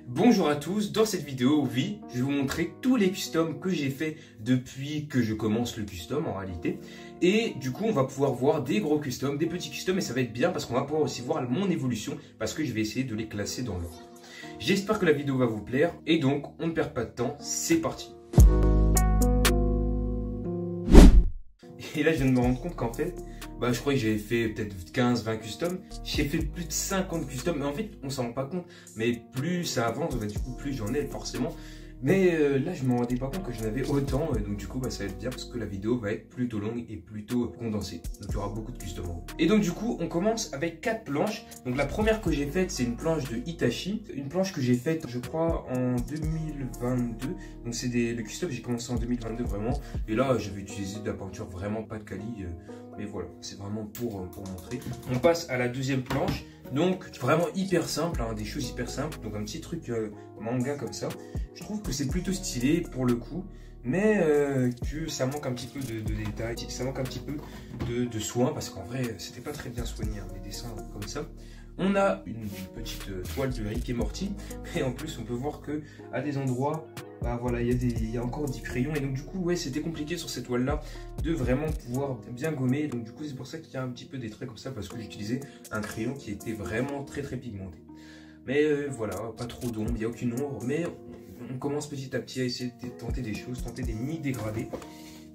Bonjour à tous, dans cette vidéo, oui, je vais vous montrer tous les customs que j'ai fait depuis que je commence le custom en réalité. Et du coup, on va pouvoir voir des gros customs, des petits customs et ça va être bien parce qu'on va pouvoir aussi voir mon évolution parce que je vais essayer de les classer dans l'ordre. J'espère que la vidéo va vous plaire et donc, on ne perd pas de temps, c'est parti. Et là, je viens de me rendre compte qu'en fait, je crois que j'avais fait peut-être 15-20 customs. J'ai fait plus de 50 customs. Mais en fait, on s'en rend pas compte. Mais plus ça avance, du coup, plus j'en ai forcément. Mais là, je me rendais pas compte que j'en avais autant. Donc du coup, ça va être bien parce que la vidéo va être plutôt longue et plutôt condensée. Donc il y aura beaucoup de customs. Et donc du coup, on commence avec 4 planches. Donc la première que j'ai faite, c'est une planche de Hitachi. Une planche que j'ai faite, je crois, en 2022. Donc c'est le custom, j'ai commencé en 2022 vraiment. Et là, j'avais utilisé de la peinture vraiment pas de quali. Mais voilà, c'est vraiment pour montrer. On passe à la deuxième planche. Donc vraiment hyper simple, des choses hyper simples. Donc un petit truc manga comme ça. Je trouve que c'est plutôt stylé pour le coup. Mais que ça manque un petit peu de détails. Ça manque un petit peu de soin. Parce qu'en vrai, c'était pas très bien soigné, les dessins comme ça. On a une petite toile de Rick et Morty. Et en plus, on peut voir que à des endroits... voilà, il y a encore 10 crayons et donc du coup ouais c'était compliqué sur cette toile là de vraiment pouvoir bien gommer, donc du coup c'est pour ça qu'il y a un petit peu des traits comme ça parce que j'utilisais un crayon qui était vraiment très pigmenté. Mais voilà, pas trop d'ombre, il n'y a aucune ombre, mais on commence petit à petit à essayer de tenter des choses, tenter des mini-dégradés,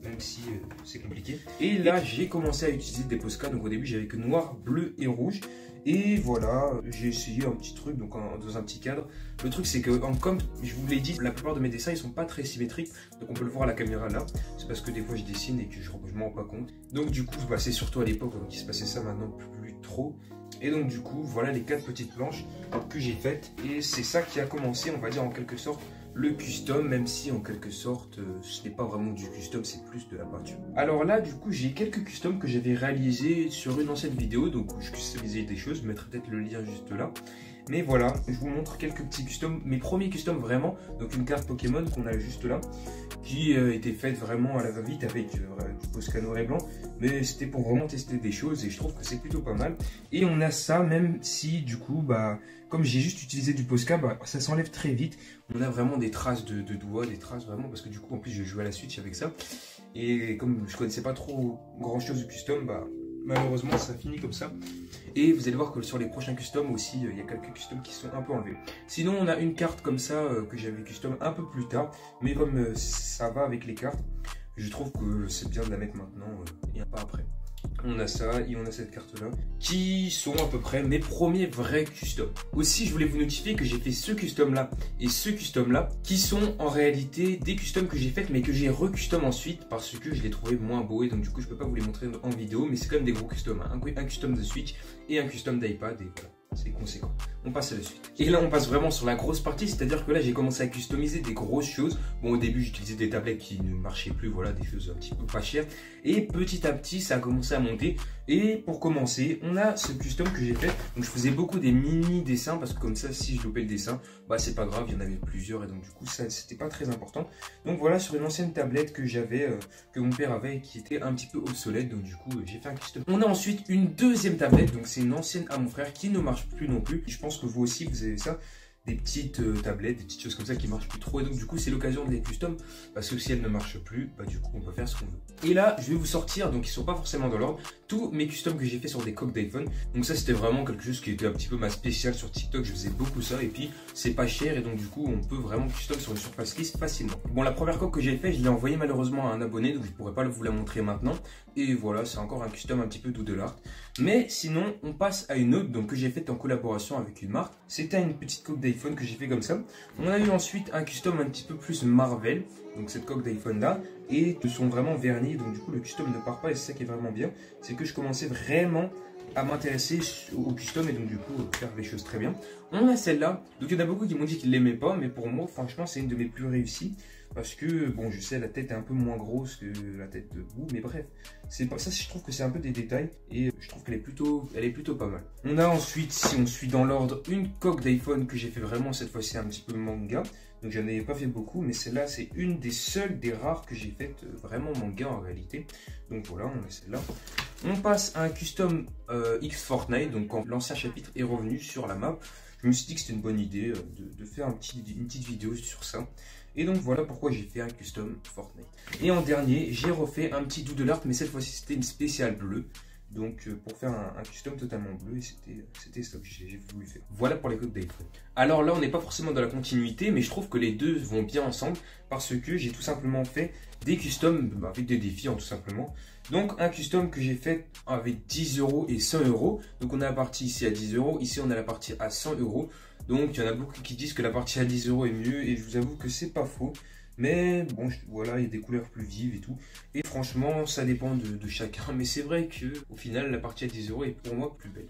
même si c'est compliqué. Et là j'ai commencé à utiliser des Posca, donc au début j'avais que noir, bleu et rouge. Et voilà, j'ai essayé un petit truc donc dans un petit cadre. Le truc c'est que comme je vous l'ai dit, la plupart de mes dessins ils sont pas très symétriques. Donc on peut le voir à la caméra là. C'est parce que des fois je dessine et que je m'en rends pas compte. Donc du coup c'est surtout à l'époque qu'il se passait ça, maintenant plus trop. Et donc du coup voilà les 4 petites planches que j'ai faites. Et c'est ça qui a commencé, on va dire en quelque sorte, le custom, même si en quelque sorte ce n'est pas vraiment du custom, c'est plus de la peinture. Alors là du coup j'ai quelques customs que j'avais réalisés sur une ancienne vidéo, donc je customisais des choses, je mettrai peut-être le lien juste là. Mais voilà, je vous montre quelques petits customs, mes premiers customs vraiment, donc une carte Pokémon qu'on a juste là, qui était faite vraiment à la va-vite avec du Posca noir et blanc, mais c'était pour vraiment tester des choses et je trouve que c'est plutôt pas mal. Et on a ça, même si du coup, comme j'ai juste utilisé du Posca, ça s'enlève très vite. On a vraiment des traces de doigts, des traces vraiment, parce que du coup, en plus, je jouais à la Switch avec ça. Et comme je connaissais pas trop grand chose du custom, malheureusement, ça finit comme ça. Et vous allez voir que sur les prochains customs aussi, il y a quelques customs qui sont un peu enlevés. Sinon, on a une carte comme ça que j'avais custom un peu plus tard. Mais comme ça va avec les cartes, je trouve que c'est bien de la mettre maintenant et pas après. On a ça et on a cette carte là qui sont à peu près mes premiers vrais customs. Aussi je voulais vous notifier que j'ai fait ce custom là et ce custom là qui sont en réalité des customs que j'ai fait mais que j'ai recustom ensuite parce que je les trouvais moins beaux et donc du coup je peux pas vous les montrer en vidéo, mais c'est quand même des gros customs, un custom de Switch et un custom d'iPad et voilà. C'est conséquent. On passe à la suite. Et là, on passe vraiment sur la grosse partie, c'est-à-dire que là, j'ai commencé à customiser des grosses choses. Bon, au début, j'utilisais des tablettes qui ne marchaient plus, voilà, des choses un petit peu pas chères. Et petit à petit, ça a commencé à monter. Et pour commencer, on a ce custom que j'ai fait. Donc, je faisais beaucoup des mini-dessins parce que comme ça, si je loupais le dessin, c'est pas grave, il y en avait plusieurs. Et donc, du coup, ça, c'était pas très important. Donc, voilà, sur une ancienne tablette que j'avais, que mon père avait et qui était un petit peu obsolète. Donc, du coup, j'ai fait un custom. On a ensuite une deuxième tablette. Donc, c'est une ancienne à mon frère qui ne marche plus non plus. Je pense que vous aussi vous avez ça, des petites tablettes, des petites choses comme ça qui marchent plus trop et donc du coup c'est l'occasion de les custom parce que si elles ne marchent plus, du coup on peut faire ce qu'on veut. Et là je vais vous sortir, donc ils sont pas forcément dans l'ordre, tous mes customs que j'ai fait sur des coques d'iPhone. Donc ça c'était vraiment quelque chose qui était un petit peu ma spéciale sur TikTok, je faisais beaucoup ça et puis c'est pas cher et donc du coup on peut vraiment custom sur une surface lisse facilement. Bon, la première coque que j'ai fait, je l'ai envoyée malheureusement à un abonné, donc je pourrais pas vous la montrer maintenant. Et voilà, c'est encore un custom un petit peu doodle art. Mais sinon, on passe à une autre donc que j'ai faite en collaboration avec une marque. C'était une petite coque d'iPhone que j'ai fait comme ça. On a eu ensuite un custom un petit peu plus Marvel, donc cette coque d'iPhone là, et ils sont vraiment vernis, donc du coup le custom ne part pas et c'est ça qui est vraiment bien. C'est que je commençais vraiment à m'intéresser au custom et donc du coup faire des choses très bien. On a celle-là, donc il y en a beaucoup qui m'ont dit qu'ils l'aimaient pas, mais pour moi franchement c'est une de mes plus réussies. Parce que, bon, je sais, la tête est un peu moins grosse que la tête de Boo, mais bref, c'est pas ça, je trouve que c'est un peu des détails et je trouve qu'elle est plutôt pas mal. On a ensuite, si on suit dans l'ordre, une coque d'iPhone que j'ai fait vraiment cette fois-ci un petit peu manga. Donc j'en ai pas fait beaucoup, mais celle-là, c'est une des seules, des rares que j'ai faites vraiment manga en réalité. Donc voilà, on a celle-là. On passe à un custom X Fortnite, donc quand l'ancien chapitre est revenu sur la map. je me suis dit que c'était une bonne idée de faire une petite vidéo sur ça. Et donc voilà pourquoi j'ai fait un custom Fortnite. Et en dernier, j'ai refait un petit doodle art, mais cette fois-ci c'était une spéciale bleue. Donc pour faire un custom totalement bleu, et c'était ça que j'ai voulu faire. Voilà pour les codes d'Aifred. Alors là on n'est pas forcément dans la continuité, mais je trouve que les deux vont bien ensemble parce que j'ai tout simplement fait des customs avec des défis tout simplement. Donc un custom que j'ai fait avec 10 € et 100 €. Donc on a la partie ici à 10 €, ici on a la partie à 100 €. Donc il y en a beaucoup qui disent que la partie à 10 € est mieux et je vous avoue que c'est pas faux. Mais bon, voilà, il y a des couleurs plus vives et tout. Et franchement, ça dépend de chacun. Mais c'est vrai que au final, la partie à 10 € est pour moi plus belle.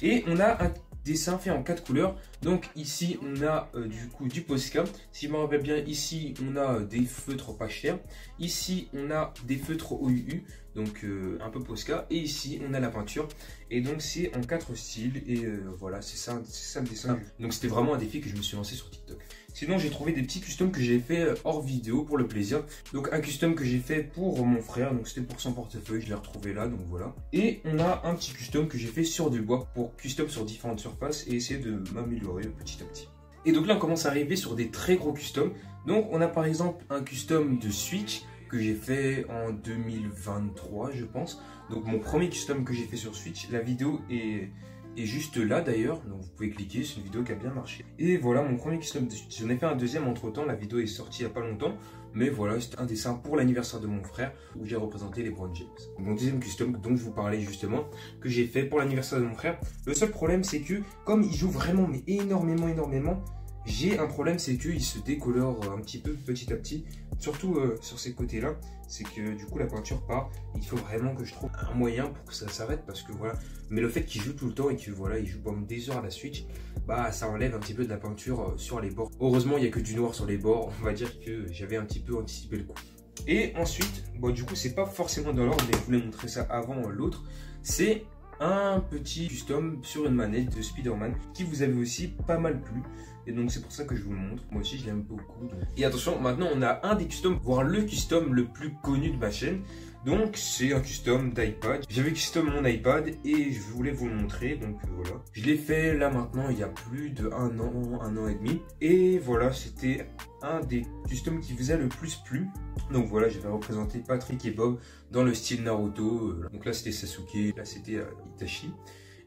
Et on a un dessin fait en 4 couleurs. Donc ici, on a du coup du Posca. Si je me rappelle bien, ici, on a des feutres pas chers. Ici, on a des feutres OUU. Donc un peu Posca. Et ici, on a la peinture. Et donc c'est en 4 styles. Et voilà, c'est ça le dessin. Donc c'était vraiment un défi que je me suis lancé sur TikTok. Sinon, j'ai trouvé des petits customs que j'ai fait hors vidéo pour le plaisir. Donc, un custom que j'ai fait pour mon frère. Donc, c'était pour son portefeuille. Je l'ai retrouvé là. Donc, voilà. Et on a un petit custom que j'ai fait sur du bois pour custom sur différentes surfaces et essayer de m'améliorer petit à petit. Et donc là, on commence à arriver sur des très gros customs. Donc, on a par exemple un custom de Switch que j'ai fait en 2023, je pense. Donc, mon premier custom que j'ai fait sur Switch. La vidéo est juste là d'ailleurs, donc vous pouvez cliquer, c'est une vidéo qui a bien marché. Et voilà mon premier custom, j'en ai fait un deuxième entre temps, la vidéo est sortie il n'y a pas longtemps. Mais voilà, c'était un dessin pour l'anniversaire de mon frère où j'ai représenté les LeBron James. Mon deuxième custom dont je vous parlais justement, que j'ai fait pour l'anniversaire de mon frère. Le seul problème c'est que comme il joue vraiment mais énormément, j'ai un problème, c'est qu'il se décolore un petit peu petit à petit, surtout sur ces côtés-là. C'est que du coup la peinture part. Il faut vraiment que je trouve un moyen pour que ça s'arrête parce que voilà. Mais le fait qu'il joue tout le temps et que voilà, il joue pendant des heures à la Switch, bah ça enlève un petit peu de la peinture sur les bords. Heureusement, il n'y a que du noir sur les bords. On va dire que j'avais un petit peu anticipé le coup. Et ensuite, bon du coup c'est pas forcément dans l'ordre, mais je voulais montrer ça avant l'autre. C'est un petit custom sur une manette de Spider-Man qui vous avait aussi pas mal plu. Et donc c'est pour ça que je vous le montre. Moi aussi je l'aime beaucoup. Donc. Et attention, maintenant on a un des customs, voire le custom le plus connu de ma chaîne. Donc c'est un custom d'iPad. J'avais custom mon iPad et je voulais vous le montrer. Donc voilà. Je l'ai fait là maintenant il y a plus de un an et demi. Et voilà, c'était un des customs qui faisait le plus plu. Donc voilà, j'avais représenté Patrick et Bob dans le style Naruto. Donc là c'était Sasuke, là c'était Itachi.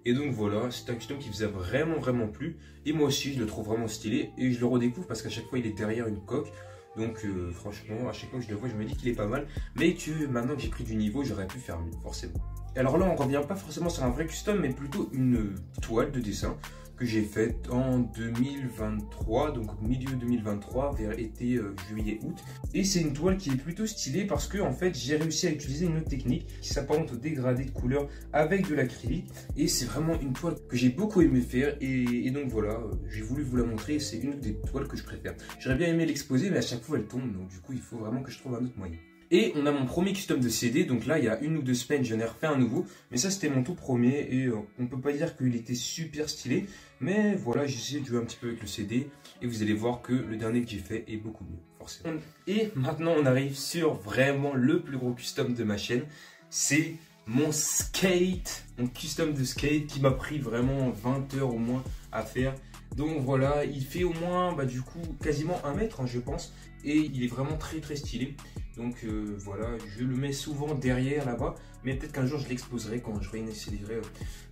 Et donc voilà, c'est un custom qui faisait vraiment plu. Et moi aussi, je le trouve vraiment stylé. Et je le redécouvre parce qu'à chaque fois, il est derrière une coque. Donc franchement, à chaque fois que je le vois, je me dis qu'il est pas mal. Mais que maintenant que j'ai pris du niveau, j'aurais pu faire mieux, forcément. Et alors là, on revient pas forcément sur un vrai custom, mais plutôt une toile de dessin que j'ai faite en 2023, donc milieu 2023, vers été juillet-août. Et c'est une toile qui est plutôt stylée parce que en fait j'ai réussi à utiliser une autre technique qui s'apparente au dégradé de couleurs avec de l'acrylique. Et c'est vraiment une toile que j'ai beaucoup aimé faire et donc voilà, j'ai voulu vous la montrer. C'est une des toiles que je préfère. J'aurais bien aimé l'exposer mais à chaque fois elle tombe, donc du coup il faut vraiment que je trouve un autre moyen. Et on a mon premier custom de CD, donc là il y a 1 ou 2 semaines j'en ai refait un nouveau, mais ça c'était mon tout premier et on peut pas dire qu'il était super stylé, mais voilà j'ai essayé de jouer un petit peu avec le CD et vous allez voir que le dernier que j'ai fait est beaucoup mieux, forcément. Et maintenant on arrive sur vraiment le plus gros custom de ma chaîne, c'est mon skate, mon custom de skate qui m'a pris vraiment 20 heures au moins à faire. Donc voilà, il fait au moins du coup quasiment 1 mètre je pense, et il est vraiment très stylé. Donc voilà, je le mets souvent derrière là-bas, mais peut-être qu'un jour je l'exposerai quand je réinsérerai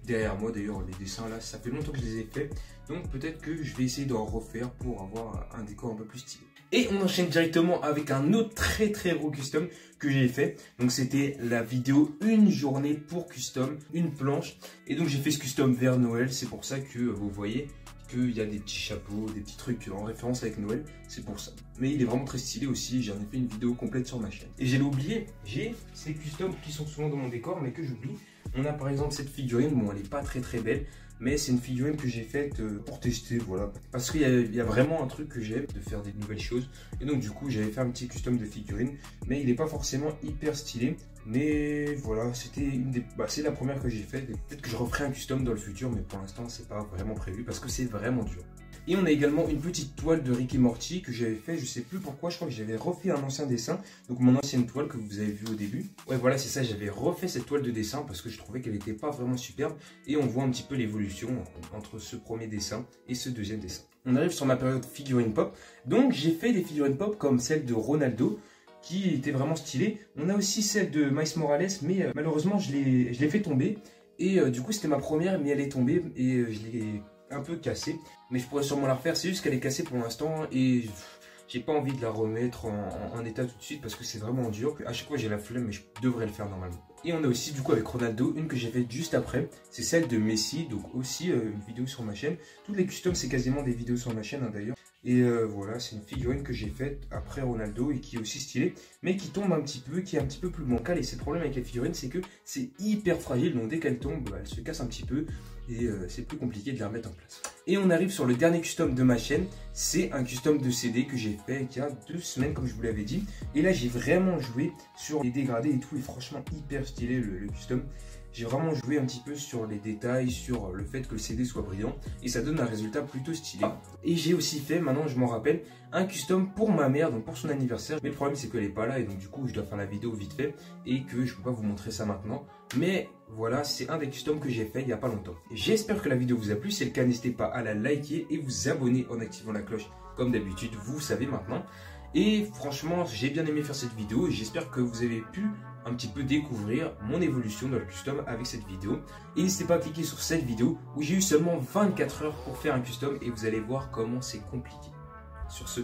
derrière moi. D'ailleurs les dessins là, ça fait longtemps que je les ai faits, donc peut-être que je vais essayer d'en refaire pour avoir un décor un peu plus stylé. Et on enchaîne directement avec un autre très gros custom que j'ai fait. Donc c'était la vidéo une journée pour custom, une planche. Et donc j'ai fait ce custom vers Noël, c'est pour ça que vous voyez qu'il y a des petits chapeaux, des petits trucs en référence avec Noël, c'est pour ça. Mais il est vraiment très stylé aussi, j'en ai fait une vidéo complète sur ma chaîne. Et j'ai oublié, j'ai ces customs qui sont souvent dans mon décor, mais que j'oublie. On a par exemple cette figurine, bon elle n'est pas très belle, mais c'est une figurine que j'ai faite pour tester, voilà. Parce qu'il y a vraiment un truc que j'aime, de faire des nouvelles choses. Et donc du coup j'avais fait un petit custom de figurine, mais il n'est pas forcément hyper stylé. Mais voilà, c'était c'est la première que j'ai faite. Peut-être que je referai un custom dans le futur, mais pour l'instant c'est pas vraiment prévu parce que c'est vraiment dur. Et on a également une petite toile de Rick et Morty que j'avais fait, je sais plus pourquoi, je crois que j'avais refait un ancien dessin. Donc mon ancienne toile que vous avez vue au début. Ouais voilà c'est ça, j'avais refait cette toile de dessin parce que je trouvais qu'elle n'était pas vraiment superbe. Et on voit un petit peu l'évolution entre ce premier dessin et ce deuxième dessin. On arrive sur ma période figurine pop. Donc j'ai fait des figurines pop comme celle de Ronaldo, qui était vraiment stylée. On a aussi celle de Miles Morales, mais malheureusement je l'ai fait tomber. Et du coup c'était ma première, mais elle est tombée et je l'ai un peu cassée. Mais je pourrais sûrement la refaire, c'est juste qu'elle est cassée pour l'instant et j'ai pas envie de la remettre en état tout de suite parce que c'est vraiment dur. À chaque fois j'ai la flemme, mais je devrais le faire normalement. Et on a aussi du coup avec Ronaldo, une que j'ai faite juste après, c'est celle de Messi, donc aussi une vidéo sur ma chaîne. Toutes les customs c'est quasiment des vidéos sur ma chaîne hein, d'ailleurs. Et voilà, c'est une figurine que j'ai faite après Ronaldo et qui est aussi stylée, mais qui tombe un petit peu, qui est un petit peu plus bancale. Et c'est le problème avec les figurines, c'est que c'est hyper fragile, donc dès qu'elle tombe, elle se casse un petit peu et c'est plus compliqué de la remettre en place. Et on arrive sur le dernier custom de ma chaîne, c'est un custom de CD que j'ai fait il y a 2 semaines comme je vous l'avais dit. Et là j'ai vraiment joué sur les dégradés et tout, et franchement hyper stylé le custom. J'ai vraiment joué un petit peu sur les détails, sur le fait que le CD soit brillant et ça donne un résultat plutôt stylé. Et j'ai aussi fait, maintenant je m'en rappelle, un custom pour ma mère, donc pour son anniversaire. Mais le problème c'est qu'elle n'est pas là et donc du coup je dois faire la vidéo vite fait et que je ne peux pas vous montrer ça maintenant. Mais voilà, c'est un des customs que j'ai fait il n'y a pas longtemps. J'espère que la vidéo vous a plu, si c'est le cas n'hésitez pas à la liker et vous abonner en activant la cloche comme d'habitude, vous savez maintenant. Et franchement j'ai bien aimé faire cette vidéo et j'espère que vous avez pu un petit peu découvrir mon évolution dans le custom avec cette vidéo. Et n'hésitez pas à cliquer sur cette vidéo où j'ai eu seulement 24 heures pour faire un custom et vous allez voir comment c'est compliqué. Sur ce...